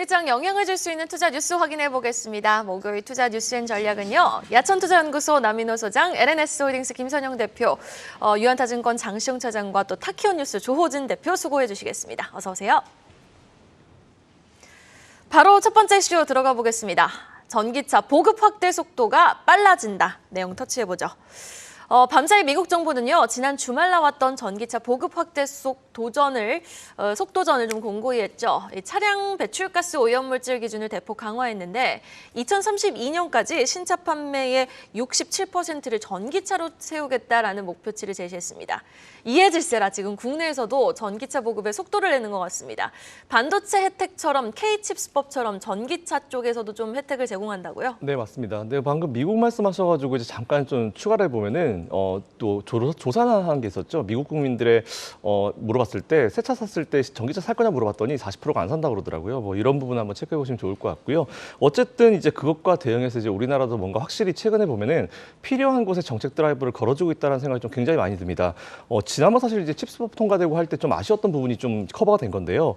오늘 장 영향을 줄 수 있는 투자 뉴스 확인해 보겠습니다. 목요일 투자 뉴스엔 전략은요. 야천투자연구소 남인호 소장, LNS홀딩스 김선영 대표, 유한타증권 장시용 차장과 또 타키온뉴스 조호진 대표 수고해 주시겠습니다. 어서 오세요. 바로 첫 번째 이슈 들어가 보겠습니다. 전기차 보급 확대 속도가 빨라진다. 내용 터치해보죠. 밤사이 미국 정부는요, 지난 주말 나왔던 전기차 보급 확대 속도전을 좀 공고히 했죠. 차량 배출가스 오염물질 기준을 대폭 강화했는데 2032년까지 신차 판매의 67%를 전기차로 세우겠다라는 목표치를 제시했습니다. 이에 질세라 지금 국내에서도 전기차 보급에 속도를 내는 것 같습니다. 반도체 혜택처럼 K칩스법처럼 전기차 쪽에서도 좀 혜택을 제공한다고요? 네, 맞습니다. 근데 방금 미국 말씀하셔가지고 이제 잠깐 좀 추가를 해보면은 또 조사한 게 있었죠. 미국 국민들의 물어봤을 때 새 차 샀을 때 전기차 살 거냐 물어봤더니 40%가 안 산다고 그러더라고요. 뭐 이런 부분 한번 체크해 보시면 좋을 것 같고요. 어쨌든 이제 그것과 대응해서 이제 우리나라도 뭔가 확실히 최근에 보면은 필요한 곳에 정책 드라이브를 걸어주고 있다는 생각이 좀 굉장히 많이 듭니다. 지난번 사실 이제 칩스법 통과되고 할 때 좀 아쉬웠던 부분이 좀 커버가 된 건데요.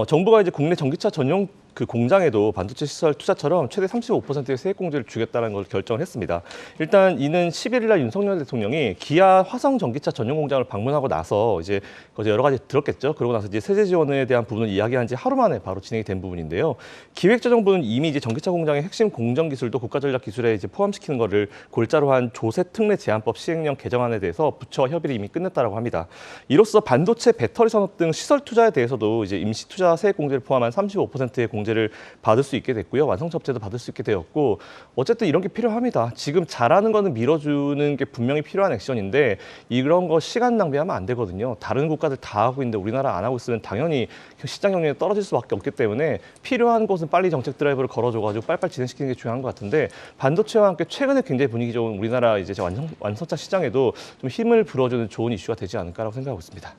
정부가 이제 국내 전기차 전용 그 공장에도 반도체 시설 투자처럼 최대 35%의 세액 공제를 주겠다는 걸 결정을 했습니다. 일단 이는 11일 날 윤석열 대통령이 기아 화성 전기차 전용 공장을 방문하고 나서 이제 여러 가지 들었겠죠. 그러고 나서 이제 세제 지원에 대한 부분을 이야기한 지 하루 만에 바로 진행이 된 부분인데요. 기획재정부는 이미 이제 전기차 공장의 핵심 공정 기술도 국가 전략 기술에 이제 포함시키는 거를 골자로 한 조세 특례 제한법 시행령 개정안에 대해서 부처 협의를 이미 끝냈다라고 합니다. 이로써 반도체, 배터리 산업 등 시설 투자에 대해서도 이제 임시 투자 세액 공제를 포함한 35%의 공제를 받을 수 있게 됐고요. 완성차업체도 받을 수 있게 되었고, 어쨌든 이런 게 필요합니다. 지금 잘하는 거는 밀어주는 게 분명히 필요한 액션인데 이런 거 시간 낭비하면 안 되거든요. 다른 국가들 다 하고 있는데 우리나라 안 하고 있으면 당연히 시장 경쟁이 떨어질 수밖에 없기 때문에 필요한 곳은 빨리 정책 드라이브를 걸어줘가지고 빨리빨리 진행시키는 게 중요한 것 같은데, 반도체와 함께 최근에 굉장히 분위기 좋은 우리나라 이제 완성차 시장에도 좀 힘을 불어주는 좋은 이슈가 되지 않을까라고 생각하고 있습니다.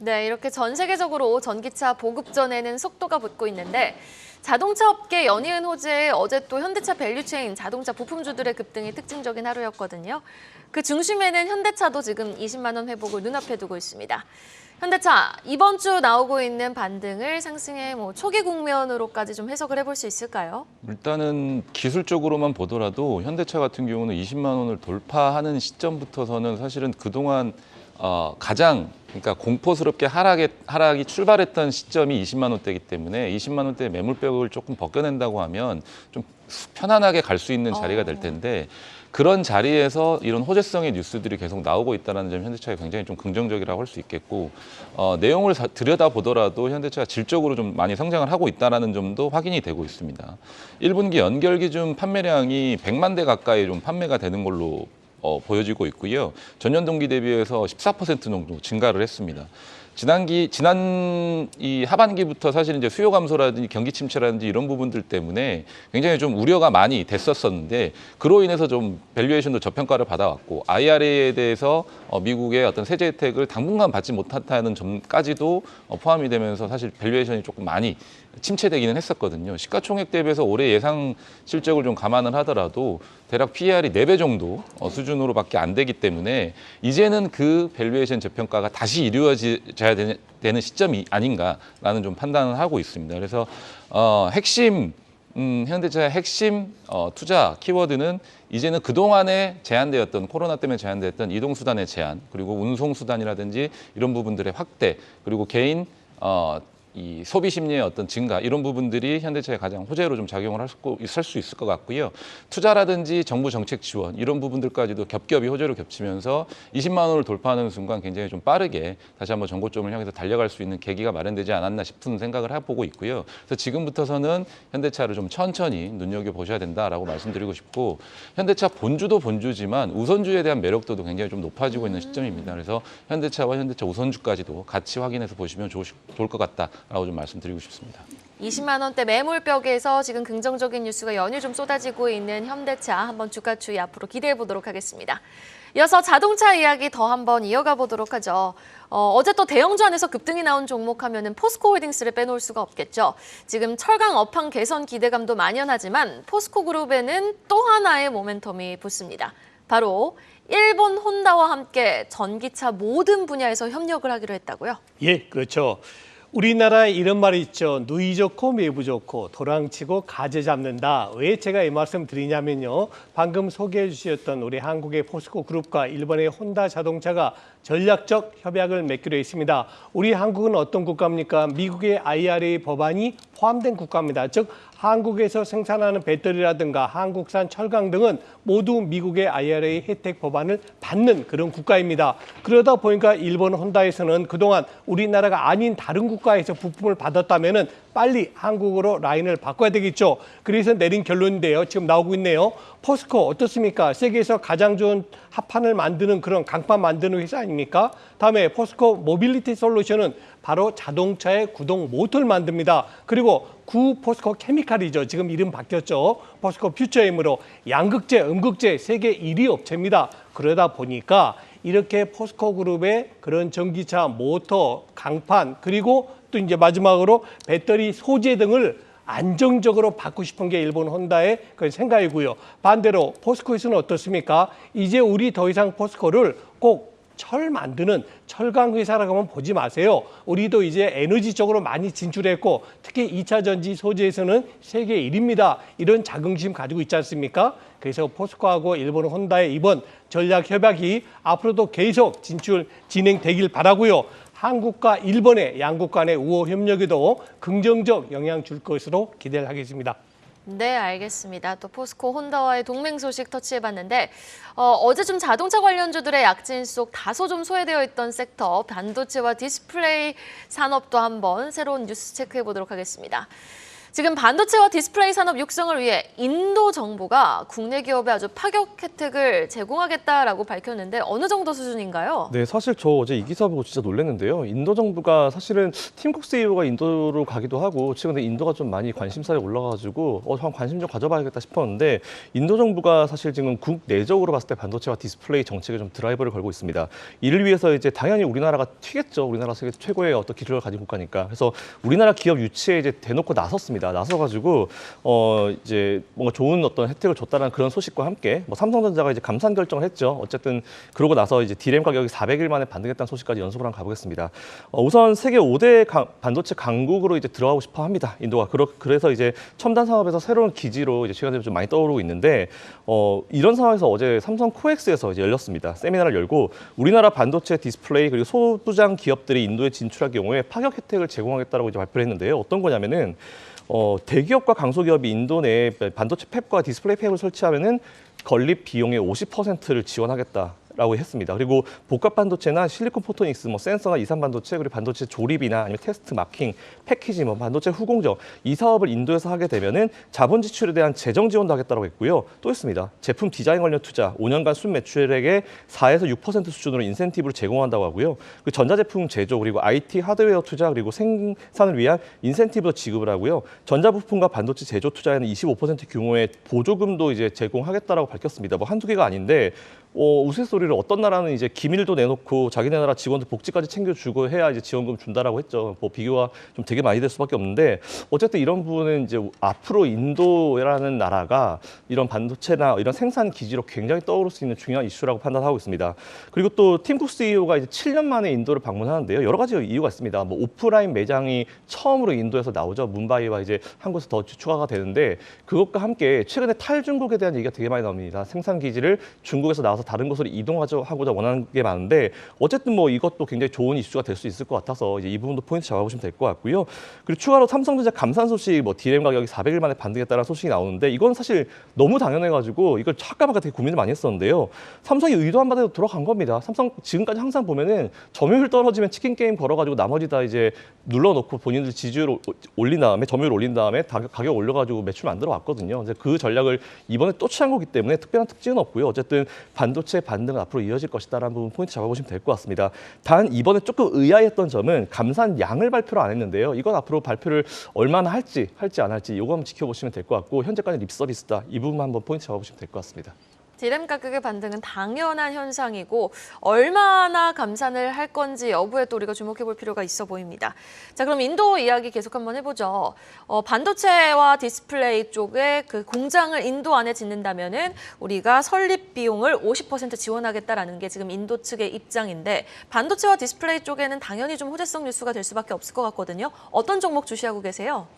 네, 이렇게 전 세계적으로 전기차 보급전에는 속도가 붙고 있는데 자동차 업계 연이은 호재에 어제 또 현대차 밸류체인 자동차 부품주들의 급등이 특징적인 하루였거든요. 그 중심에는 현대차도 지금 20만 원 회복을 눈앞에 두고 있습니다. 현대차 이번 주 나오고 있는 반등을 상승의 초기 국면으로까지 좀 해석을 해볼 수 있을까요? 일단은 기술적으로만 보더라도 현대차 같은 경우는 20만 원을 돌파하는 시점부터서는 사실은 그동안 가장 그러니까 공포스럽게 하락이 출발했던 시점이 20만 원대이기 때문에 20만 원대 매물벽을 조금 벗겨낸다고 하면 좀 편안하게 갈 수 있는 자리가 될 텐데, 그런 자리에서 이런 호재성의 뉴스들이 계속 나오고 있다는 점 현대차가 굉장히 좀 긍정적이라고 할 수 있겠고, 내용을 들여다보더라도 현대차가 질적으로 좀 많이 성장을 하고 있다는 점도 확인이 되고 있습니다. 1분기 연결 기준 판매량이 100만 대 가까이 좀 판매가 되는 걸로 보여지고 있고요. 전년 동기 대비해서 14% 정도 증가를 했습니다. 지난 이 하반기부터 사실 이제 수요 감소라든지 경기 침체라든지 이런 부분들 때문에 굉장히 좀 우려가 많이 됐었는데, 그로 인해서 좀 밸류에이션도 저평가를 받아왔고, IRA에 대해서 미국의 어떤 세제 혜택을 당분간 받지 못한다는 점까지도 포함이 되면서 사실 밸류에이션이 조금 많이 침체되기는 했었거든요. 시가총액 대비해서 올해 예상 실적을 좀 감안을 하더라도 대략 PER이 4배 정도 수준으로밖에 안 되기 때문에 이제는 그 밸류에이션 저평가가 다시 이루어져야 되는 시점이 아닌가라는 좀 판단을 하고 있습니다. 그래서 현대차의 핵심 투자 키워드는 이제는 그동안에 제한되었던, 코로나 때문에 제한되었던 이동수단의 제한, 그리고 운송수단이라든지 이런 부분들의 확대, 그리고 개인 이 소비 심리의 어떤 증가, 이런 부분들이 현대차에 가장 호재로 좀 작용을 할 수 있을 것 같고요. 투자라든지 정부 정책 지원, 이런 부분들까지도 겹겹이 호재로 겹치면서 20만 원을 돌파하는 순간 굉장히 좀 빠르게 다시 한번 전고점을 향해서 달려갈 수 있는 계기가 마련되지 않았나 싶은 생각을 해보고 있고요. 그래서 지금부터서는 현대차를 좀 천천히 눈여겨보셔야 된다라고 말씀드리고 싶고, 현대차 본주도 본주지만 우선주에 대한 매력도도 굉장히 좀 높아지고 있는 시점입니다. 그래서 현대차와 현대차 우선주까지도 같이 확인해서 보시면 좋을 것 같다라고 좀 말씀드리고 싶습니다. 20만 원대 매물벽에서 지금 긍정적인 뉴스가 연일 좀 쏟아지고 있는 현대차, 한번 주가 추이 앞으로 기대해 보도록 하겠습니다. 이어서 자동차 이야기 더 한번 이어가 보도록 하죠. 어제 또 대형주 안에서 급등이 나온 종목 하면은 포스코홀딩스를 빼놓을 수가 없겠죠. 지금 철강 업황 개선 기대감도 만연하지만 포스코 그룹에는 또 하나의 모멘텀이 붙습니다. 바로 일본 혼다와 함께 전기차 모든 분야에서 협력을 하기로 했다고요? 예, 그렇죠. 우리나라에 이런 말이 있죠. 누이 좋고 매부 좋고 도랑치고 가재 잡는다. 왜 제가 이 말씀 드리냐면요. 방금 소개해 주셨던 우리 한국의 포스코 그룹과 일본의 혼다 자동차가 전략적 협약을 맺기로 했습니다. 우리 한국은 어떤 국가입니까? 미국의 IRA 법안이 포함된 국가입니다. 즉 한국에서 생산하는 배터리라든가 한국산 철강 등은 모두 미국의 IRA 혜택 법안을 받는 그런 국가입니다. 그러다 보니까 일본 혼다에서는 그동안 우리나라가 아닌 다른 국가에서 부품을 받았다면은 빨리 한국으로 라인을 바꿔야 되겠죠. 그래서 내린 결론인데요. 지금 나오고 있네요. 포스코 어떻습니까? 세계에서 가장 좋은 합판을 만드는 그런 강판 만드는 회사 아닙니까? 다음에 포스코 모빌리티 솔루션은 바로 자동차의 구동 모터를 만듭니다. 그리고 구 포스코 케미칼이죠. 지금 이름 바뀌었죠. 포스코 퓨처엠으로 양극재, 음극재 세계 1위 업체입니다. 그러다 보니까 이렇게 포스코 그룹의 그런 전기차 모터, 강판 그리고 또 이제 마지막으로 배터리 소재 등을 안정적으로 받고 싶은 게 일본 혼다의 그 생각이고요. 반대로 포스코에서는 어떻습니까? 이제 우리 더 이상 포스코를 꼭 철 만드는 철강 회사라고만 보지 마세요. 우리도 이제 에너지 쪽으로 많이 진출했고 특히 2차 전지 소재에서는 세계 1위입니다. 이런 자긍심 가지고 있지 않습니까? 그래서 포스코하고 일본 혼다의 이번 전략 협약이 앞으로도 계속 진행되길 바라고요. 한국과 일본의 양국 간의 우호 협력에도 긍정적 영향 줄 것으로 기대를 하겠습니다. 네, 알겠습니다. 또 포스코 혼다와의 동맹 소식 터치해봤는데 어제 좀 자동차 관련주들의 약진 속 다소 좀 소외되어 있던 섹터 반도체와 디스플레이 산업도 한번 새로운 뉴스 체크해보도록 하겠습니다. 지금 반도체와 디스플레이 산업 육성을 위해 인도 정부가 국내 기업에 아주 파격 혜택을 제공하겠다라고 밝혔는데 어느 정도 수준인가요? 네, 사실 저 어제 이 기사 보고 진짜 놀랐는데요. 인도 정부가 사실은 팀쿡 CEO가 인도로 가기도 하고 최근에 인도가 좀 많이 관심사에 올라가지고 한 관심 좀 가져봐야겠다 싶었는데 인도 정부가 사실 지금 국내적으로 봤을 때 반도체와 디스플레이 정책에 좀 드라이버를 걸고 있습니다. 이를 위해서 이제 당연히 우리나라가 튀겠죠. 우리나라 세계 최고의 어떤 기술을 가진 국가니까. 그래서 우리나라 기업 유치에 이제 대놓고 나섰습니다. 나서가지고 이제 뭔가 좋은 어떤 혜택을 줬다는 그런 소식과 함께 뭐 삼성전자가 이제 감산 결정을 했죠. 어쨌든 그러고 나서 이제 디램 가격이 400일 만에 반등했다는 소식까지 연속으로 한번 가보겠습니다. 우선 세계 5대 반도체 강국으로 이제 들어가고 싶어 합니다. 인도가 그래서 이제 첨단 사업에서 새로운 기지로 이제 최근에 좀 많이 떠오르고 있는데 이런 상황에서 어제 삼성 코엑스에서 이제 열렸습니다. 세미나를 열고 우리나라 반도체 디스플레이 그리고 소부장 기업들이 인도에 진출할 경우에 파격 혜택을 제공하겠다라고 이제 발표를 했는데요. 어떤 거냐면은 대기업과 강소기업이 인도 내에 반도체 팹과 디스플레이 팹을 설치하면은 건립 비용의 50%를 지원하겠다라고 했습니다. 그리고 복합 반도체나 실리콘 포토닉스, 뭐 센서나 이산 반도체, 그리고 반도체 조립이나 아니면 테스트, 마킹, 패키지, 뭐 반도체 후공정 이 사업을 인도에서 하게 되면은 자본 지출에 대한 재정 지원도 하겠다고 했고요. 또 있습니다. 제품 디자인 관련 투자 5년간 순 매출액의 4에서 6% 수준으로 인센티브를 제공한다고 하고요. 그 전자제품 제조 그리고 IT 하드웨어 투자 그리고 생산을 위한 인센티브도 지급을 하고요. 전자부품과 반도체 제조 투자에는 25% 규모의 보조금도 이제 제공하겠다라고 밝혔습니다. 뭐 한두 개가 아닌데 우스갯소리를 어떤 나라는 이제 기밀도 내놓고 자기네 나라 직원들 복지까지 챙겨주고 해야 이제 지원금 준다라고 했죠. 뭐 비교가 좀 되게 많이 될 수밖에 없는데 어쨌든 이런 부분은 이제 앞으로 인도라는 나라가 이런 반도체나 이런 생산 기지로 굉장히 떠오를 수 있는 중요한 이슈라고 판단하고 있습니다. 그리고 또 팀쿡 CEO가 이제 7년 만에 인도를 방문하는데요. 여러 가지 이유가 있습니다. 뭐 오프라인 매장이 처음으로 인도에서 나오죠. 문바이와 이제 한국에서 더 추가가 되는데 그것과 함께 최근에 탈중국에 대한 얘기가 되게 많이 나옵니다. 생산 기지를 중국에서 나와서 다른 곳으로 이동하고자 원하는 게 많은데 어쨌든 뭐 이것도 굉장히 좋은 이슈가 될 수 있을 것 같아서 이제 이 부분도 포인트 잡아보시면 될 것 같고요. 그리고 추가로 삼성전자 감산 소식, 뭐 디램 가격이 400일 만에 반등했다는 소식이 나오는데 이건 사실 너무 당연해가지고 이걸 착각하가 되게 고민을 많이 했었는데요. 삼성이 의도한 바대로 돌아간 겁니다. 삼성 지금까지 항상 보면은 점유율 떨어지면 치킨 게임 걸어가지고 나머지 다 이제 눌러놓고 본인들 지지율 올린 다음에 점유율 올린 다음에 가격 올려가지고 매출 만들어 왔거든요. 그 전략을 이번에 또 취한 거기 때문에 특별한 특징은 없고요. 어쨌든 반도체 반등은 앞으로 이어질 것이다라는 부분 포인트 잡아보시면 될 것 같습니다. 단 이번에 조금 의아했던 점은 감산 양을 발표를 안 했는데요. 이건 앞으로 발표를 얼마나 할지 안 할지 이거 한번 지켜보시면 될 것 같고 현재까지 립서비스다. 이 부분만 한번 포인트 잡아보시면 될 것 같습니다. 디램 가격의 반등은 당연한 현상이고 얼마나 감산을 할 건지 여부에 또 우리가 주목해 볼 필요가 있어 보입니다. 자, 그럼 인도 이야기 계속 한번 해보죠. 반도체와 디스플레이 쪽에 그 공장을 인도 안에 짓는다면은 우리가 설립 비용을 50% 지원하겠다라는 게 지금 인도 측의 입장인데 반도체와 디스플레이 쪽에는 당연히 좀 호재성 뉴스가 될 수밖에 없을 것 같거든요. 어떤 종목 주시하고 계세요?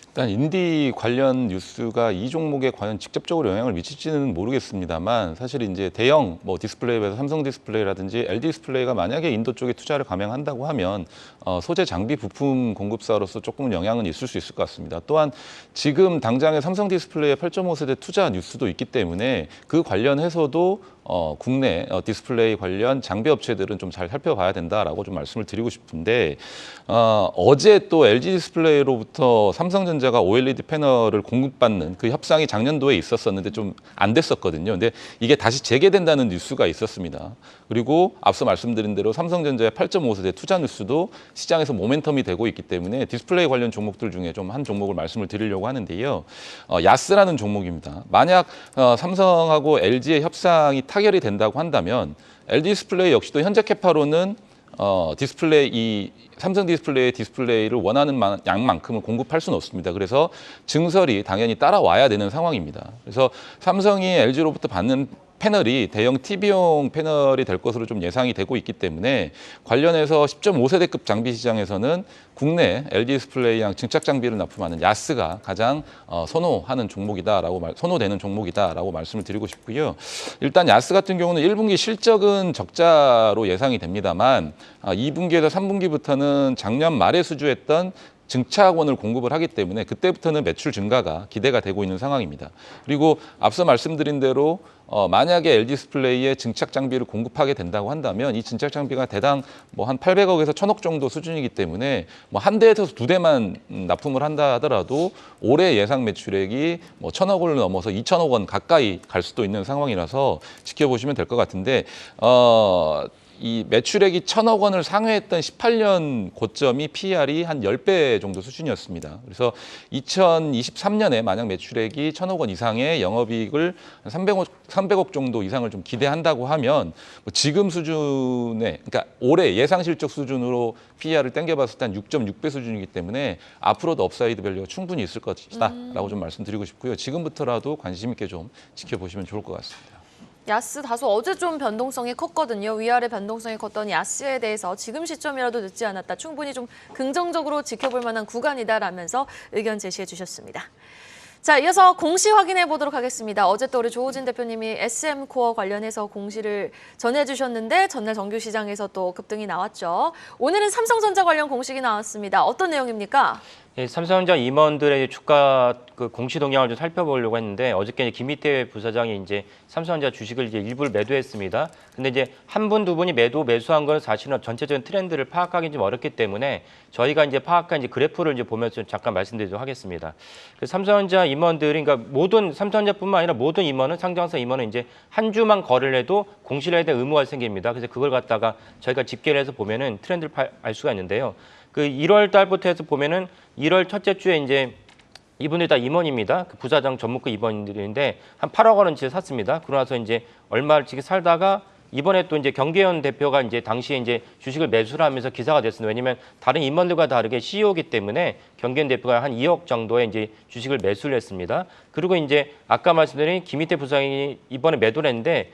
일단 인디 관련 뉴스가 이 종목에 과연 직접적으로 영향을 미칠지는 모르겠습니다만 사실 이제 대형 뭐 디스플레이에서 삼성 디스플레이라든지 LG 디스플레이가 만약에 인도 쪽에 투자를 감행한다고 하면 소재 장비 부품 공급사로서 조금은 영향은 있을 수 있을 것 같습니다. 또한 지금 당장의 삼성 디스플레이의 8.5세대 투자 뉴스도 있기 때문에 그 관련해서도 국내 디스플레이 관련 장비 업체들은 좀 잘 살펴봐야 된다라고 좀 말씀을 드리고 싶은데 어제 또 LG 디스플레이로부터 삼성전자가 OLED 패널을 공급받는 그 협상이 작년도에 있었었는데 좀 안 됐었거든요. 근데 이게 다시 재개된다는 뉴스가 있었습니다. 그리고 앞서 말씀드린 대로 삼성전자의 8.5세대 투자 뉴스도 시장에서 모멘텀이 되고 있기 때문에 디스플레이 관련 종목들 중에 좀 한 종목을 말씀을 드리려고 하는데요. 야스라는 종목입니다. 만약 삼성하고 LG의 협상이 타결이 된다고 한다면 LG 디스플레이 역시도 현재 캐파로는 이 삼성 디스플레이의 디스플레이를 원하는 양만큼을 공급할 수는 없습니다. 그래서 증설이 당연히 따라와야 되는 상황입니다. 그래서 삼성이 LG로부터 받는 패널이 대형 TV용 패널이 될 것으로 좀 예상이 되고 있기 때문에 관련해서 10.5세대급 장비 시장에서는 국내 LG 디스플레이양 증착 장비를 납품하는 야스가 가장 선호되는 종목이다라고 말씀을 드리고 싶고요. 일단 야스 같은 경우는 1분기 실적은 적자로 예상이 됩니다만 2분기에서 3분기부터는 작년 말에 수주했던 증차원을 공급을 하기 때문에 그때부터는 매출 증가가 기대가 되고 있는 상황입니다. 그리고 앞서 말씀드린 대로 만약에 LG 디스플레이에 증착 장비를 공급하게 된다고 한다면 이 증착 장비가 대당 뭐 한 800억에서 1000억 정도 수준이기 때문에 뭐 한 대에서 두 대만 납품을 한다 하더라도 올해 예상 매출액이 뭐 1000억 원을 넘어서 2000억 원 가까이 갈 수도 있는 상황이라서 지켜보시면 될 것 같은데 이 매출액이 1000억 원을 상회했던 18년 고점이 PER이 한 10배 정도 수준이었습니다. 그래서 2023년에 만약 매출액이 1000억 원 이상의 영업이익을 300억 정도 이상을 좀 기대한다고 하면 지금 수준에 그러니까 올해 예상 실적 수준으로 PER을 땡겨봤을 때 한 6.6배 수준이기 때문에 앞으로도 업사이드 밸류가 충분히 있을 것이다라고 좀 말씀드리고 싶고요. 지금부터라도 관심 있게 좀 지켜보시면 좋을 것 같습니다. 야스 다소 어제 좀 변동성이 컸거든요. 위아래 변동성이 컸던 야스에 대해서 지금 시점이라도 늦지 않았다. 충분히 좀 긍정적으로 지켜볼 만한 구간이다라면서 의견 제시해 주셨습니다. 자, 이어서 공시 확인해 보도록 하겠습니다. 어제 또 우리 조호진 대표님이 SM코어 관련해서 공시를 전해주셨는데 전날 정규시장에서 또 급등이 나왔죠. 오늘은 삼성전자 관련 공식이 나왔습니다. 어떤 내용입니까? 예, 삼성전자 임원들의 주가 그 공시 동향을 좀 살펴보려고 했는데 어저께 김희태 부사장이 이제 삼성전자 주식을 이제 일부를 매도했습니다. 근데 이제 한 분, 두 분이 매수한 건 사실은 전체적인 트렌드를 파악하기 좀 어렵기 때문에 저희가 이제 파악한 이제 그래프를 이제 보면서 잠깐 말씀드리도록 하겠습니다. 그 삼성전자 임원들이 그러니까 모든 삼성전자뿐만 아니라 모든 임원은 상장사 임원은 이제 한 주만 거래를 해도 공시를 해야 될 의무가 생깁니다. 그래서 그걸 갖다가 저희가 집계를 해서 보면은 트렌드를 알 수가 있는데요. 그 1월 달부터 해서 보면은 1월 첫째 주에 이제 이분들 다 임원입니다. 그 부사장 전무급 임원들인데 한 8억 원어치 샀습니다. 그러고 나서 이제 얼마씩 살다가 이번에 또 이제 경계현 대표가 이제 당시에 이제 주식을 매수를 하면서 기사가 됐습니다. 왜냐면 다른 임원들과 다르게 CEO이기 때문에 경계현 대표가 한 2억 정도의 이제 주식을 매수를 했습니다. 그리고 이제 아까 말씀드린 김희태 부사장이 이번에 매도를 했는데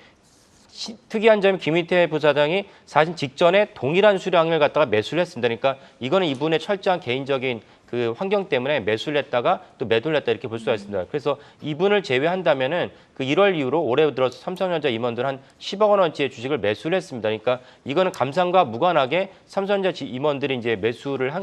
특이한 점이 김희태 부사장이 사실 직전에 동일한 수량을 갖다가 매수를 했습니다. 그러니까 이거는 이분의 철저한 개인적인 그 환경 때문에 매수를 했다가 또 매도를 했다 이렇게 볼 수가 있습니다. 그래서 이분을 제외한다면은 그 1월 이후로 올해 들어서 삼성전자 임원들 한 10억 원어치의 주식을 매수를 했습니다. 그러니까 이거는 감산과 무관하게 삼성전자 임원들이 이제 매수를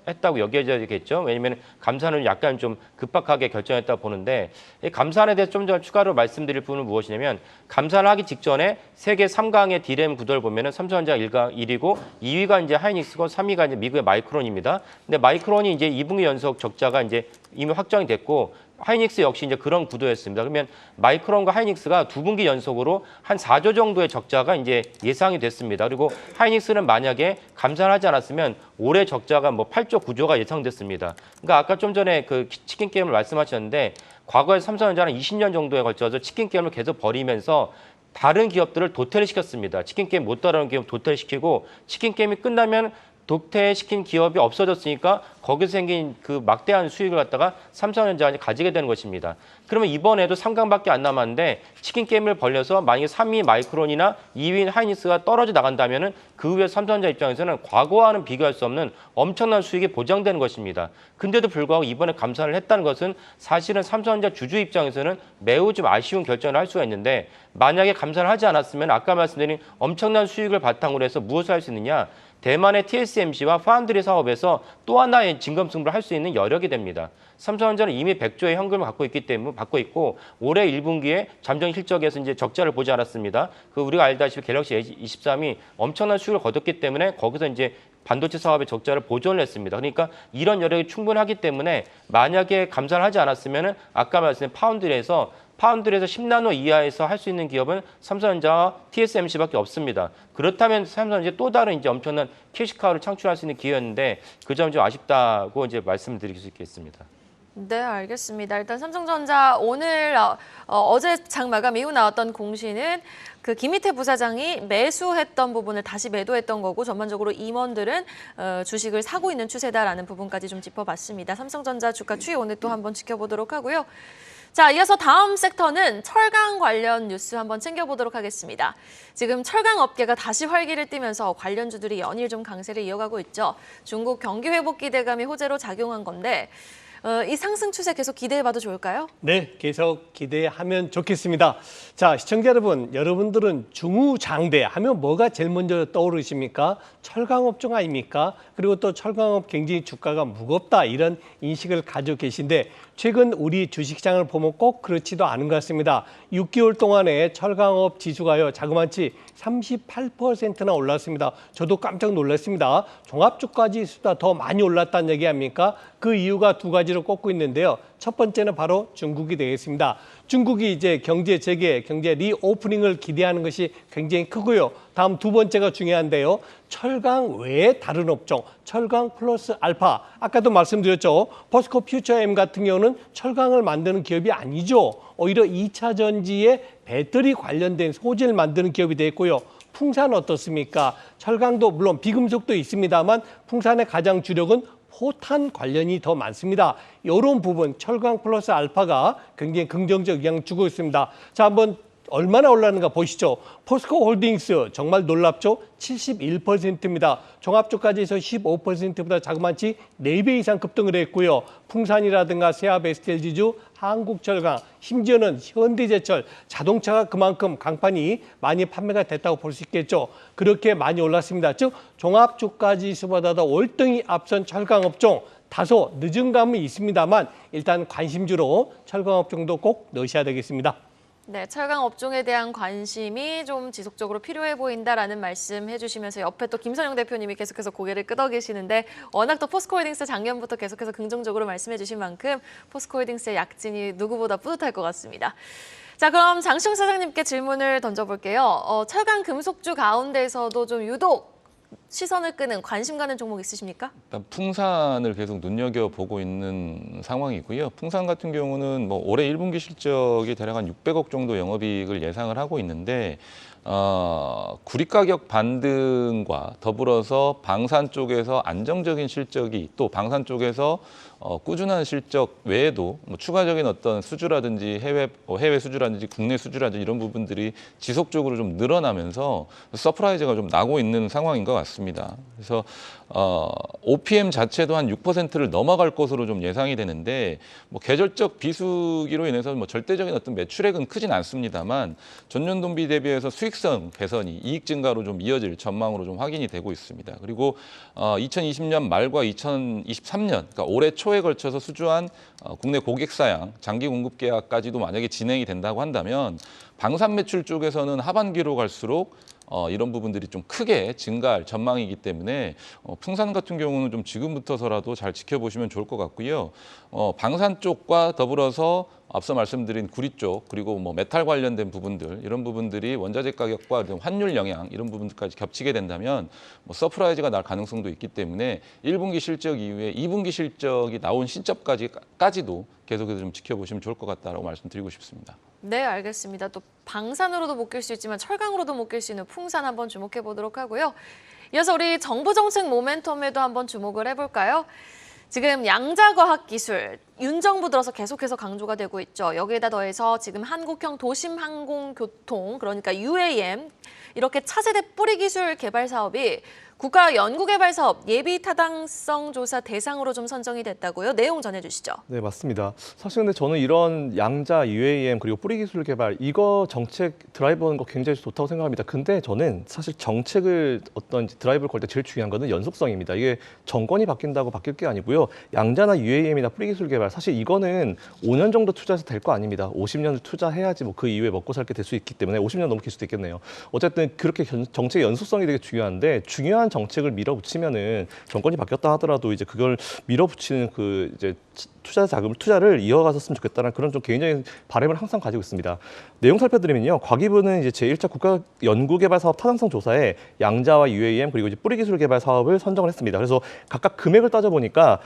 했다고 여겨져야 되겠죠. 왜냐하면 감산을 약간 좀 급박하게 결정했다 보는데 이 감산에 대해서 좀 더 추가로 말씀드릴 부분은 무엇이냐면 감산을 하기 직전에 세계 3강의 디램 구도를 보면은 삼성전자 1위고 2위가 이제 하이닉스고 3위가 이제 미국의 마이크론입니다. 근데 마이크론이 이제 2분기 연속 적자가 이제 이미 확정이 됐고 하이닉스 역시 이제 그런 구도였습니다. 그러면 마이크론과 하이닉스가 2분기 연속으로 한 4조 정도의 적자가 이제 예상이 됐습니다. 그리고 하이닉스는 만약에 감산하지 않았으면 올해 적자가 뭐 8조 9조가 예상됐습니다. 그러니까 아까 좀 전에 그 치킨 게임을 말씀하셨는데 과거에 삼성전자는 20년 정도에 걸쳐서 치킨 게임을 계속 벌이면서 다른 기업들을 도태시켰습니다. 치킨 게임 못 따라오는 기업 도태시키고 치킨 게임이 끝나면 도태시킨 기업이 없어졌으니까 거기서 생긴 그 막대한 수익을 갖다가 삼성전자가 가지게 되는 것입니다. 그러면 이번에도 3강밖에 안 남았는데 치킨 게임을 벌려서 만약에 3위 마이크론이나 2위인 하이닉스가 떨어져 나간다면은 그 후에 삼성전자 입장에서는 과거와는 비교할 수 없는 엄청난 수익이 보장되는 것입니다. 근데도 불구하고 이번에 감산을 했다는 것은 사실은 삼성전자 주주 입장에서는 매우 좀 아쉬운 결정을 할 수가 있는데 만약에 감산을 하지 않았으면 아까 말씀드린 엄청난 수익을 바탕으로 해서 무엇을 할 수 있느냐? 대만의 TSMC와 파운드리 사업에서 또 하나의 진검승부를 할 수 있는 여력이 됩니다. 삼성전자는 이미 100조의 현금을 갖고 있기 때문에 받고 있고 올해 1분기에 잠정 실적에서 이제 적자를 보지 않았습니다. 그 우리가 알다시피 갤럭시 S23이 엄청난 수익을 거뒀기 때문에 거기서 이제 반도체 사업의 적자를 보존을 했습니다. 그러니까 이런 여력이 충분하기 때문에 만약에 감산을 하지 않았으면은 아까 말씀드린 파운드리에서 10나노 이하에서 할 수 있는 기업은 삼성전자와 TSMC밖에 없습니다. 그렇다면 삼성전자 또 다른 이제 엄청난 캐시카우를 창출할 수 있는 기회였는데 그 점이 좀 아쉽다고 이제 말씀을 드릴 수 있겠습니다. 네, 알겠습니다. 일단 삼성전자 오늘 어제 장 마감 이후 나왔던 공시는 그 김희태 부사장이 매수했던 부분을 다시 매도했던 거고 전반적으로 임원들은 주식을 사고 있는 추세다라는 부분까지 좀 짚어봤습니다. 삼성전자 주가 추이 오늘 또 한번 지켜보도록 하고요. 자, 이어서 다음 섹터는 철강 관련 뉴스 한번 챙겨보도록 하겠습니다. 지금 철강 업계가 다시 활기를 띠면서 관련주들이 연일 좀 강세를 이어가고 있죠. 중국 경기 회복 기대감이 호재로 작용한 건데 이 상승 추세 계속 기대해봐도 좋을까요? 네, 계속 기대하면 좋겠습니다. 자, 시청자 여러분, 여러분들은 중우장대 하면 뭐가 제일 먼저 떠오르십니까? 철강업종 아닙니까? 그리고 또 철강업 굉장히 주가가 무겁다 이런 인식을 가지고 계신데 최근 우리 주식시장을 보면 꼭 그렇지도 않은 것 같습니다. 6개월 동안에 철강업 지수가요, 자그마치 38%나 올랐습니다. 저도 깜짝 놀랐습니다. 종합주가지수보다 더 많이 올랐다는 얘기 아닙니까? 그 이유가 두 가지로 꼽고 있는데요. 첫 번째는 바로 중국이 되겠습니다. 중국이 이제 경제 재개, 경제 리오프닝을 기대하는 것이 굉장히 크고요. 다음 두 번째가 중요한데요. 철강 외의 다른 업종, 철강 플러스 알파. 아까도 말씀드렸죠. 포스코 퓨처엠 같은 경우는 철강을 만드는 기업이 아니죠. 오히려 2차 전지의 배터리 관련된 소재를 만드는 기업이 되겠고요. 풍산 어떻습니까? 철강도 물론 비금속도 있습니다만 풍산의 가장 주력은 포탄 관련이 더 많습니다. 이런 부분 철강 플러스 알파가 굉장히 긍정적 영향을 주고 있습니다. 자, 한번 얼마나 올랐는가 보시죠. 포스코 홀딩스 정말 놀랍죠? 71%입니다. 종합주까지 해서 15%보다 자그마치 4배 이상 급등을 했고요. 풍산이라든가 세아베스텔지주, 한국철강, 심지어는 현대제철, 자동차가 그만큼 강판이 많이 판매가 됐다고 볼 수 있겠죠. 그렇게 많이 올랐습니다. 즉 종합주가지수보다도 월등히 앞선 철강업종, 다소 늦은 감은 있습니다만 일단 관심주로 철강업종도 꼭 넣으셔야 되겠습니다. 네, 철강 업종에 대한 관심이 좀 지속적으로 필요해 보인다라는 말씀 해주시면서 옆에 또 김선영 대표님이 계속해서 고개를 끄덕 계시는데 워낙 또 포스코홀딩스 작년부터 계속해서 긍정적으로 말씀해 주신 만큼 포스코홀딩스의 약진이 누구보다 뿌듯할 것 같습니다. 자, 그럼 장시용 사장님께 질문을 던져볼게요. 철강 금속주 가운데서도 좀 유독 시선을 끄는 관심 가는 종목 있으십니까? 일단 풍산을 계속 눈여겨보고 있는 상황이고요. 풍산 같은 경우는 뭐 올해 1분기 실적이 대략 한 600억 정도 영업이익을 예상을 하고 있는데 구리 가격 반등과 더불어서 방산 쪽에서 안정적인 실적이 또 방산 쪽에서 꾸준한 실적 외에도 뭐 추가적인 어떤 수주라든지 해외 수주라든지 국내 수주라든지 이런 부분들이 지속적으로 좀 늘어나면서 서프라이즈가 좀 나고 있는 상황인 것 같습니다. 그래서 OPM 자체도 한 6%를 넘어갈 것으로 좀 예상이 되는데 뭐 계절적 비수기로 인해서 뭐 절대적인 어떤 매출액은 크진 않습니다만 전년 동기 대비해서 수익성 개선이 이익 증가로 좀 이어질 전망으로 좀 확인이 되고 있습니다. 그리고 2020년 말과 2023년 그러니까 올해 초에 걸쳐서 수주한 국내 고객 사양 장기 공급 계약까지도 만약에 진행이 된다고 한다면 방산 매출 쪽에서는 하반기로 갈수록 이런 부분들이 좀 크게 증가할 전망이기 때문에 풍산 같은 경우는 좀 지금부터서라도 잘 지켜보시면 좋을 것 같고요. 방산 쪽과 더불어서 앞서 말씀드린 구리 쪽 그리고 뭐 메탈 관련된 부분들 이런 부분들이 원자재 가격과 환율 영향 이런 부분들까지 겹치게 된다면 뭐 서프라이즈가 날 가능성도 있기 때문에 1분기 실적 이후에 2분기 실적이 나온 시점까지도 계속해서 좀 지켜보시면 좋을 것 같다라고 말씀드리고 싶습니다. 네, 알겠습니다. 또 방산으로도 못 낄 수 있지만 철강으로도 못 낄 수 있는 풍산 한번 주목해 보도록 하고요. 이어서 우리 정부 정책 모멘텀에도 한번 주목을 해볼까요? 지금 양자과학기술, 윤 정부 들어서 계속해서 강조가 되고 있죠. 여기에다 더해서 지금 한국형 도심항공교통, 그러니까 UAM, 이렇게 차세대 뿌리기술 개발 사업이 국가연구개발사업 예비 타당성 조사 대상으로 좀 선정이 됐다고요? 내용 전해주시죠. 네, 맞습니다. 사실 근데 저는 이런 양자, UAM 그리고 뿌리 기술 개발 이거 정책 드라이브하는 거 굉장히 좋다고 생각합니다. 근데 저는 사실 정책을 어떤 드라이브를 걸 때 제일 중요한 거는 연속성입니다. 이게 정권이 바뀐다고 바뀔 게 아니고요. 양자나 UAM이나 뿌리 기술 개발 사실 이거는 5년 정도 투자해서 될 거 아닙니다. 50년을 투자해야지 뭐 그 이후에 먹고 살게 될 수 있기 때문에 50년 넘길 수도 있겠네요. 어쨌든 그렇게 정책의 연속성이 되게 중요한데 중요한 정책을 밀어붙이면은 정권이 바뀌었다 하더라도 이제 그걸 밀어붙이는 그 이제 투자를 이어갔었으면 좋겠다는 그런 좀 개인적인 바람을 항상 가지고 있습니다. 내용 살펴드리면요. 과기부는 이제 제1차 국가 연구개발 사업 타당성 조사에 양자와 UAM 그리고 이제 뿌리 기술 개발 사업을 선정을 했습니다. 그래서 각각 금액을 따져보니까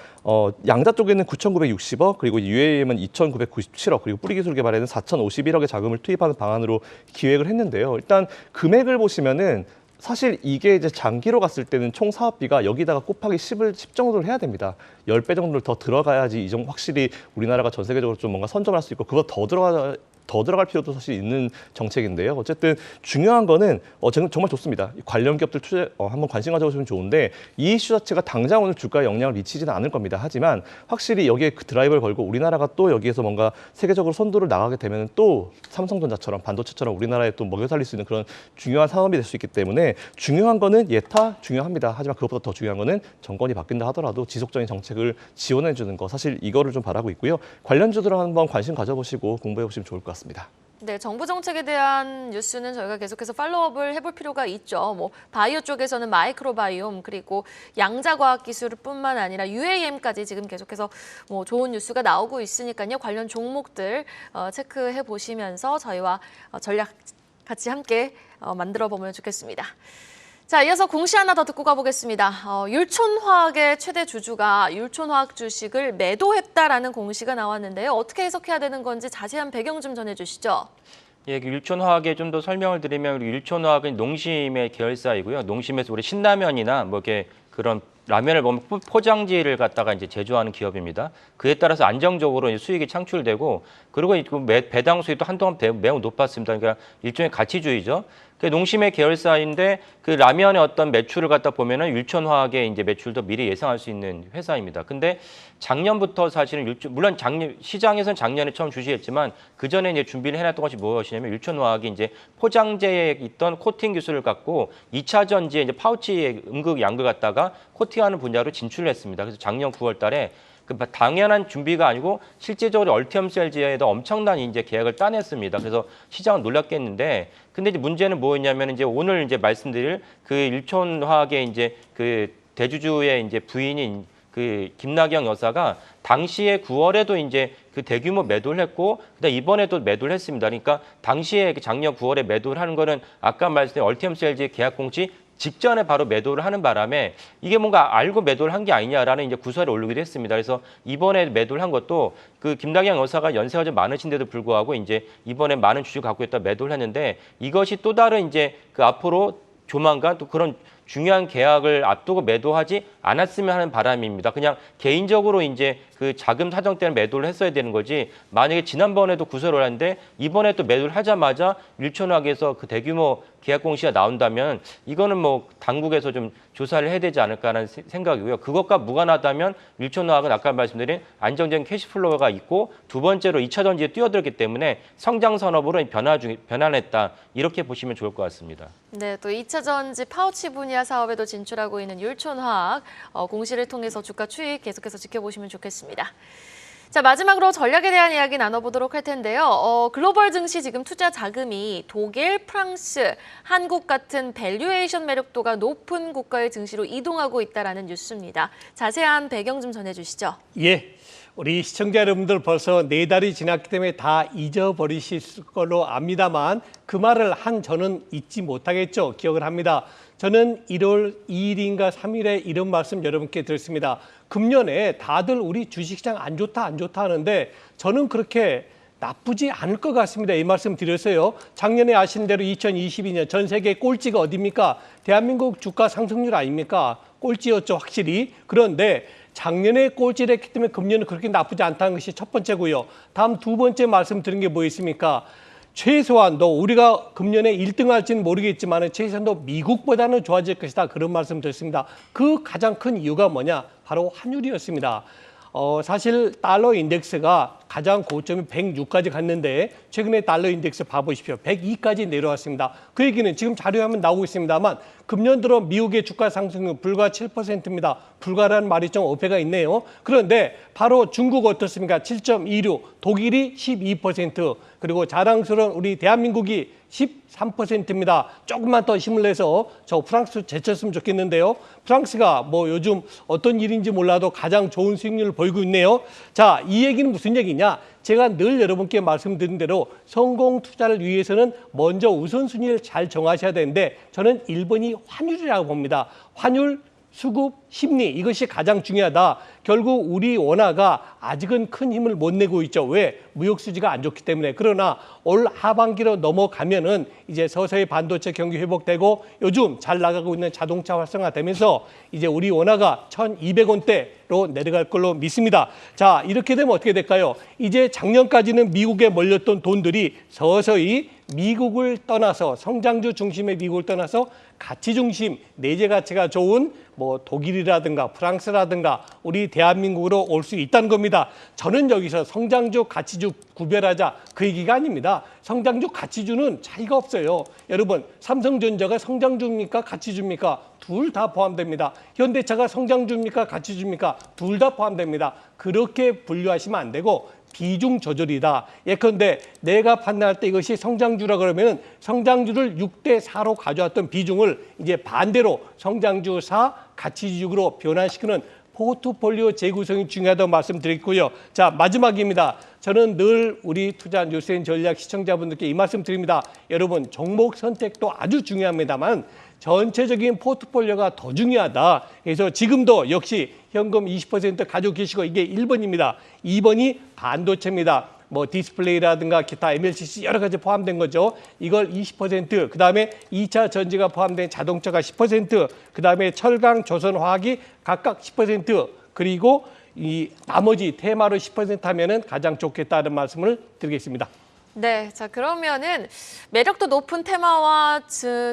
양자 쪽에는 9,960억 그리고 UAM은 2,997억 그리고 뿌리 기술 개발에는 4,051억의 자금을 투입하는 방안으로 기획을 했는데요. 일단 금액을 보시면은 사실 이게 이제 장기로 갔을 때는 총 사업비가 여기다가 곱하기 10 정도를 해야 됩니다. 10배 정도를 더 들어가야지 이 정도 확실히 우리나라가 전 세계적으로 좀 뭔가 선점할 수 있고 그거 더 들어갈 필요도 사실 있는 정책인데요. 어쨌든 중요한 거는 정말 좋습니다. 관련 기업들 투자 한번 관심 가져보시면 좋은데 이 이슈 자체가 당장 오늘 주가에 영향을 미치지는 않을 겁니다. 하지만 확실히 여기에 그 드라이브를 걸고 우리나라가 또 여기에서 뭔가 세계적으로 선두를 나가게 되면 또 삼성전자처럼 반도체처럼 우리나라에 또 먹여 살릴 수 있는 그런 중요한 산업이 될 수 있기 때문에 중요한 거는 예타 중요합니다. 하지만 그것보다 더 중요한 거는 정권이 바뀐다 하더라도 지속적인 정책을 지원해 주는 거 사실 이거를 좀 바라고 있고요. 관련주들은 한번 관심 가져보시고 공부해 보시면 좋을 것 같습니다. 네, 정부 정책에 대한 뉴스는 저희가 계속해서 팔로우업을 해볼 필요가 있죠. 뭐 바이오 쪽에서는 마이크로바이옴 그리고 양자과학기술뿐만 아니라 UAM까지 지금 계속해서 뭐 좋은 뉴스가 나오고 있으니까요. 관련 종목들 체크해 보시면서 저희와 전략 같이 함께 만들어 보면 좋겠습니다. 자, 이어서 공시 하나 더 듣고 가보겠습니다. 율촌화학의 최대 주주가 율촌화학 주식을 매도했다라는 공시가 나왔는데요. 어떻게 해석해야 되는 건지 자세한 배경 좀 전해주시죠. 예, 율촌화학에 좀 더 설명을 드리면 율촌화학은 농심의 계열사이고요. 농심에서 우리 신라면이나 뭐 이렇게 그런 라면을 보면 포장지를 갖다가 이제 제조하는 기업입니다. 그에 따라서 안정적으로 수익이 창출되고 그리고 배당 수익도 한동안 매우 높았습니다. 그러니까 일종의 가치주의죠. 농심의 계열사인데 그 라면의 어떤 매출을 갖다 보면은 율촌화학의 이제 매출도 미리 예상할 수 있는 회사입니다. 근데 작년부터 사실은 물론 시장에서는 작년에 처음 주시했지만 그 전에 이제 준비를 해놨던 것이 무엇이냐면 율촌화학이 이제 포장재에 있던 코팅 기술을 갖고 2차 전지에 이제 파우치 음극 양극 갖다가 코팅하는 분야로 진출을 했습니다. 그래서 작년 9월달에 그 당연한 준비가 아니고 실제적으로 얼티엄셀즈에도 엄청난 이제 계약을 따냈습니다. 그래서 시장은 놀랐겠는데, 근데 이제 문제는 뭐였냐면 이제 오늘 이제 말씀드릴 그 율촌화학의 이제 그 대주주의 이제 부인인 그 김나경 여사가 당시에 9월에도 이제 그 대규모 매도를 했고, 그다음 이번에도 매도를 했습니다. 그러니까 당시에 작년 9월에 매도를 하는 거는 아까 말씀드린 얼티엄셀즈 계약 공시 직전에 바로 매도를 하는 바람에 이게 뭔가 알고 매도를 한 게 아니냐라는 이제 구설을 올리기도 했습니다. 그래서 이번에 매도를 한 것도 그 김나경 여사가 연세가 좀 많으신데도 불구하고 이제 이번에 많은 주식을 갖고 있다 매도를 했는데 이것이 또 다른 이제 그 앞으로 조만간 또 그런 중요한 계약을 앞두고 매도하지 않았으면 하는 바람입니다. 그냥 개인적으로 이제 그 자금 사정 때문에 매도를 했어야 되는 거지, 만약에 지난번에도 구설을 했는데 이번에 또 매도를 하자마자 율촌화학에서 그 대규모 계약 공시가 나온다면 이거는 뭐 당국에서 좀 조사를 해야 되지 않을까라는 생각이고요. 그것과 무관하다면 율촌화학은 아까 말씀드린 안정적인 캐시플로우가 있고 두 번째로 2차 전지에 뛰어들었기 때문에 성장 산업으로 변환했다. 이렇게 보시면 좋을 것 같습니다. 네, 또 2차 전지 파우치 분야 사업에도 진출하고 있는 율촌화학 공시를 통해서 주가 추이 계속해서 지켜보시면 좋겠습니다. 자, 마지막으로 전략에 대한 이야기 나눠보도록 할 텐데요. 글로벌 증시 지금 투자 자금이 독일, 프랑스, 한국 같은 밸류에이션 매력도가 높은 국가의 증시로 이동하고 있다는 뉴스입니다. 자세한 배경 좀 전해주시죠. 예, 우리 시청자 여러분들 벌써 4달이 지났기 때문에 다 잊어버리실 걸로 압니다만 그 말을 한 저는 잊지 못하겠죠. 기억을 합니다. 저는 1월 2일인가 3일에 이런 말씀 여러분께 드렸습니다. 금년에 다들 우리 주식시장 안 좋다 하는데 저는 그렇게 나쁘지 않을 것 같습니다. 이 말씀 드렸어요. 작년에 아신 대로 2022년 전 세계 꼴찌가 어디입니까? 대한민국 주가 상승률 아닙니까? 꼴찌였죠, 확실히. 그런데 작년에 꼴찌를 했기 때문에 금년은 그렇게 나쁘지 않다는 것이 첫 번째고요. 다음 두 번째 말씀드린 게 뭐 있습니까? 최소한도 우리가 금년에 1등 할지는 모르겠지만 최소한도 미국보다는 좋아질 것이다. 그런 말씀 드렸습니다. 그 가장 큰 이유가 뭐냐? 바로 환율이었습니다. 사실 달러 인덱스가 가장 고점이 106까지 갔는데 최근에 달러 인덱스 봐보십시오. 102까지 내려왔습니다. 그 얘기는 지금 자료에 하면 나오고 있습니다만 금년 들어 미국의 주가 상승률 불과 7%입니다. 불가라는 말이 좀 어폐가 있네요. 그런데 바로 중국 어떻습니까? 7.26, 독일이 12%, 그리고 자랑스러운 우리 대한민국이 13%입니다. 조금만 더 힘을 내서 저 프랑스 제쳤으면 좋겠는데요. 프랑스가 뭐 요즘 어떤 일인지 몰라도 가장 좋은 수익률을 보이고 있네요. 자, 이 얘기는 무슨 얘기냐? 제가 늘 여러분께 말씀드린 대로 성공 투자를 위해서는 먼저 우선순위를 잘 정하셔야 되는데 저는 1번이 환율이라고 봅니다. 환율, 수급, 심리 이것이 가장 중요하다. 결국 우리 원화가 아직은 큰 힘을 못 내고 있죠. 왜? 무역 수지가 안 좋기 때문에. 그러나 올 하반기로 넘어가면은 이제 서서히 반도체 경기 회복되고 요즘 잘 나가고 있는 자동차 활성화되면서 이제 우리 원화가 1,200원대로 내려갈 걸로 믿습니다. 자, 이렇게 되면 어떻게 될까요? 이제 작년까지는 미국에 몰렸던 돈들이 서서히 미국을 떠나서 성장주 중심의 미국을 떠나서 가치 중심, 내재 가치가 좋은 뭐 독일이라든가 프랑스라든가 우리 대한민국으로 올 수 있다는 겁니다. 저는 여기서 성장주, 가치주 구별하자 그 얘기가 아닙니다. 성장주, 가치주는 차이가 없어요. 여러분, 삼성전자가 성장주입니까? 가치주입니까? 둘 다 포함됩니다. 현대차가 성장주입니까? 가치주입니까? 둘 다 포함됩니다. 그렇게 분류하시면 안 되고 비중 조절이다. 예컨대 내가 판단할 때 이것이 성장주라 그러면 성장주를 6대4로 가져왔던 비중을 이제 반대로 성장주 4, 가치주로 변환시키는 포트폴리오 재구성이 중요하다고 말씀드렸고요. 자, 마지막입니다. 저는 늘 우리 투자 뉴스엔 전략 시청자분들께 이 말씀 드립니다. 여러분, 종목 선택도 아주 중요합니다만 전체적인 포트폴리오가 더 중요하다. 그래서 지금도 역시 현금 20% 가지고 계시고 이게 1번입니다. 2번이 반도체입니다. 뭐 디스플레이라든가 기타 MLCC 여러 가지 포함된 거죠. 이걸 20%, 그다음에 2차 전지가 포함된 자동차가 10%, 그다음에 철강, 조선화학이 각각 10%, 그리고 이 나머지 테마로 10% 하면은 가장 좋겠다는 말씀을 드리겠습니다. 네, 자 그러면은 매력도 높은 테마와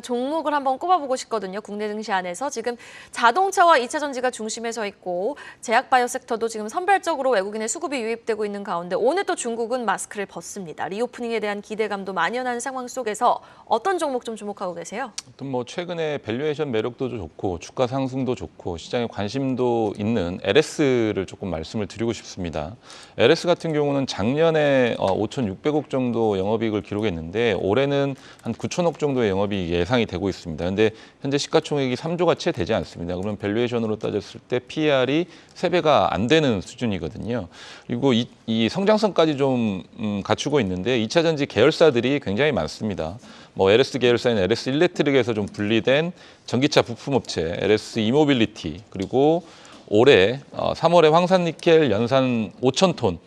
종목을 한번 꼽아보고 싶거든요. 국내 증시 안에서 지금 자동차와 2차 전지가 중심에 서 있고 제약바이오 섹터도 지금 선별적으로 외국인의 수급이 유입되고 있는 가운데 오늘 또 중국은 마스크를 벗습니다. 리오프닝에 대한 기대감도 만연한 상황 속에서 어떤 종목 좀 주목하고 계세요? 뭐 최근에 밸류에이션 매력도 좋고 주가 상승도 좋고 시장에 관심도 있는 LS를 조금 말씀을 드리고 싶습니다. LS 같은 경우는 작년에 5,600억 정도 영업이익을 기록했는데 올해는 한 9천억 정도의 영업이익이 예상이 되고 있습니다. 그런데 현재 시가총액이 3조가 채 되지 않습니다. 그러면 밸류에이션으로 따졌을 때 PER이 3배가 안 되는 수준이거든요. 그리고 이 성장성까지 좀 갖추고 있는데 2차 전지 계열사들이 굉장히 많습니다. 뭐 LS 계열사인 LS 일렉트릭에서 좀 분리된 전기차 부품업체 LS 이모빌리티, 그리고 올해 3월에 황산니켈 연산 5,000톤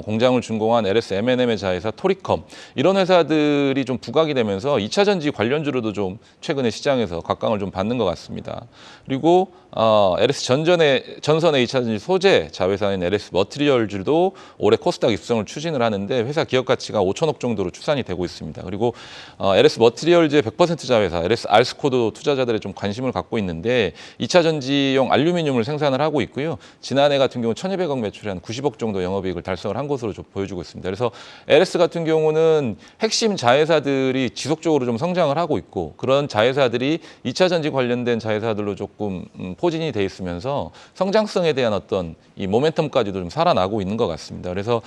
공장을 준공한 LS M&M의 자회사 토리컴, 이런 회사들이 좀 부각이 되면서 2차 전지 관련주로도 좀 최근에 시장에서 각광을 좀 받는 것 같습니다. 그리고 LS 전선의 2차 전지 소재 자회사인 LS 머티리얼즈도 올해 코스닥 입성을 추진을 하는데 회사 기업 가치가 5천억 정도로 추산이 되고 있습니다. 그리고 LS 머티리얼즈의 100% 자회사 LS 알스코도 투자자들의 좀 관심을 갖고 있는데 2차 전지용 알루미늄을 생산을 하고 있고요. 지난해 같은 경우 1,200억 매출에 한 90억 정도 영업이익을 달성 달성을 한 것으로 좀 보여주고 있습니다. 그래서 LS 같은 경우는 핵심 자회사들이 지속적으로 좀 성장을 하고 있고 그런 자회사들이 2차 전지 관련된 자회사들로 조금 포진이 돼 있으면서 성장성에 대한 어떤 이 모멘텀까지도 좀 살아나고 있는 것 같습니다. 그래서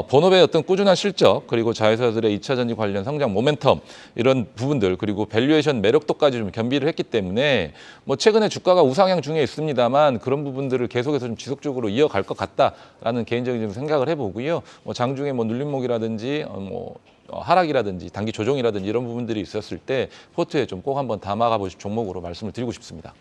본업의 어떤 꾸준한 실적 그리고 자회사들의 2차 전지 관련 성장 모멘텀 이런 부분들 그리고 밸류에이션 매력도까지 좀 겸비를 했기 때문에 뭐 최근에 주가가 우상향 중에 있습니다만 그런 부분들을 계속해서 좀 지속적으로 이어갈 것 같다라는 개인적인 좀 생각을 해보고요. 뭐 장중에 뭐 눌림목이라든지 하락이라든지 단기 조정이라든지 이런 부분들이 있었을 때 포트에 좀 꼭 한번 담아가 보실 종목으로 말씀을 드리고 싶습니다.